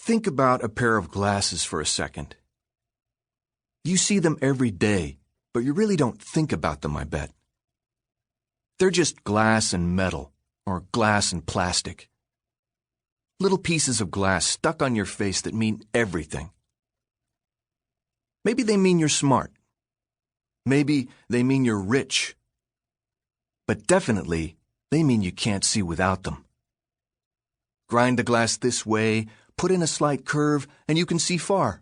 Think about a pair of glasses for a second. You see them every day, but you really don't think about them, I bet. They're just glass and metal, or glass and plastic. Little pieces of glass stuck on your face that mean everything. Maybe they mean you're smart. Maybe they mean you're rich. But definitely, they mean you can't see without them. Grind the glass this way, put in a slight curve, and you can see far.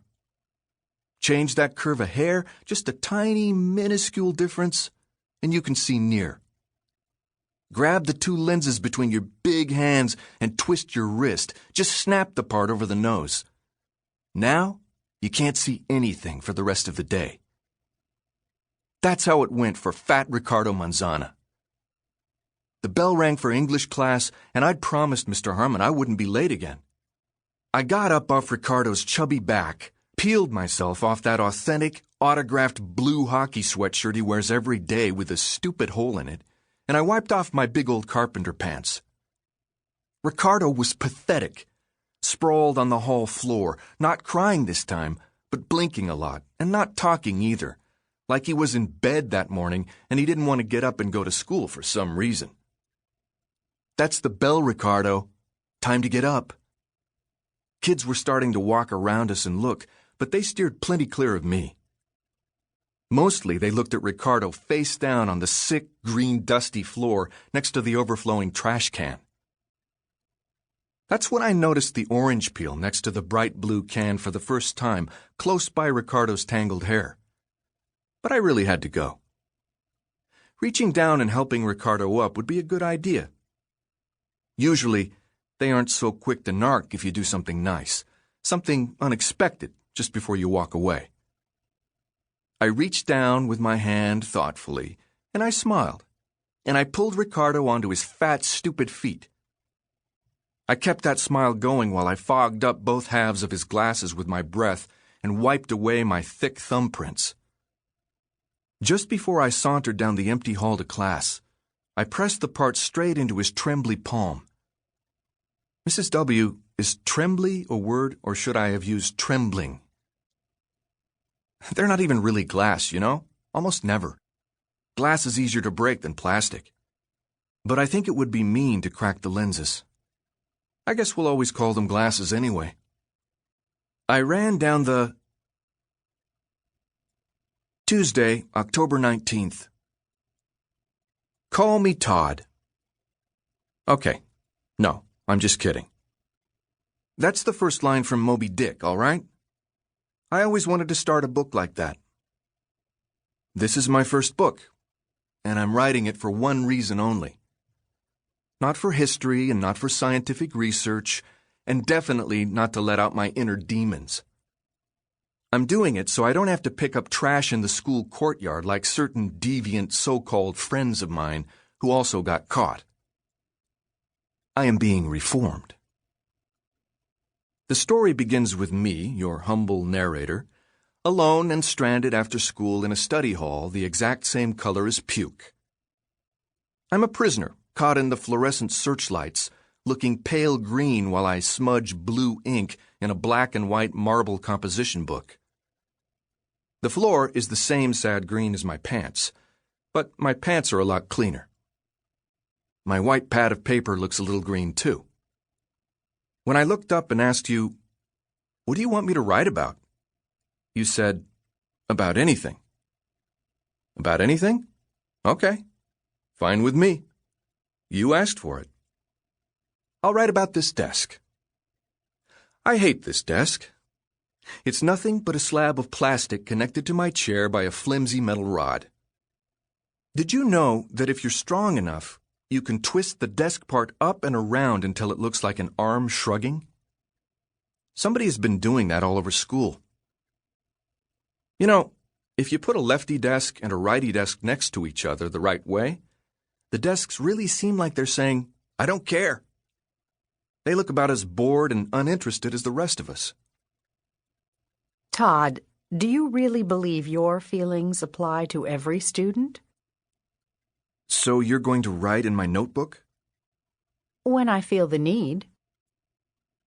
Change that curve a hair, just a tiny, minuscule difference, and you can see near. Grab the two lenses between your big hands and twist your wrist. Just snap the part over the nose. Now, you can't see anything for the rest of the day. That's how it went for fat Ricardo Manzana. The bell rang for English class, and I'd promised Mr. Harmon I wouldn't be late again. I got up off Ricardo's chubby back, peeled myself off that authentic, autographed blue hockey sweatshirt he wears every day with a stupid hole in it, and I wiped off my big old carpenter pants. Ricardo was pathetic, sprawled on the hall floor, not crying this time, but blinking a lot, and not talking either, like he was in bed that morning and he didn't want to get up and go to school for some reason. That's the bell, Ricardo. Time to get up. Kids were starting to walk around us and look, but they steered plenty clear of me. Mostly they looked at Ricardo face down on the sick, green, dusty floor next to the overflowing trash can. That's when I noticed the orange peel next to the bright blue can for the first time, close by Ricardo's tangled hair. But I really had to go. Reaching down and helping Ricardo up would be a good idea. Usually, they aren't so quick to narc if you do something nice, something unexpected just before you walk away. I reached down with my hand thoughtfully, and I smiled, and I pulled Ricardo onto his fat, stupid feet. I kept that smile going while I fogged up both halves of his glasses with my breath and wiped away my thick thumbprints. Just before I sauntered down the empty hall to class, I pressed the part straight into his trembly palm. Mrs. W., is trembly a word, or should I have used trembling? They're not even really glass, you know? Almost never. Glass is easier to break than plastic. But I think it would be mean to crack the lenses. I guess we'll always call them glasses anyway. I ran down the... Tuesday, October 19th. Call me Tod. Okay. No, I'm just kidding. That's the first line from Moby Dick, all right? I always wanted to start a book like that. This is my first book, and I'm writing it for one reason only. Not for history and not for scientific research, and definitely not to let out my inner demons. I'm doing it so I don't have to pick up trash in the school courtyard like certain deviant so-called friends of mine who also got caught. I am being reformed. The story begins with me, your humble narrator, alone and stranded after school in a study hall the exact same color as puke. I'm a prisoner, caught in the fluorescent searchlights, looking pale green while I smudge blue ink in a black and white marble composition book. The floor is the same sad green as my pants, but my pants are a lot cleaner. My white pad of paper looks a little green too. When I looked up and asked you, "What do you want me to write about?" you said, "About anything." About anything? Okay. Fine with me. You asked for it. I'll write about this desk. I hate this desk. It's nothing but a slab of plastic connected to my chair by a flimsy metal rod. Did you know that if you're strong enough, you can twist the desk part up and around until it looks like an arm shrugging? Somebody has been doing that all over school. You know, if you put a lefty desk and a righty desk next to each other the right way, the desks really seem like they're saying, "I don't care." They look about as bored and uninterested as the rest of us. Tod, do you really believe your feelings apply to every student? So you're going to write in my notebook? When I feel the need.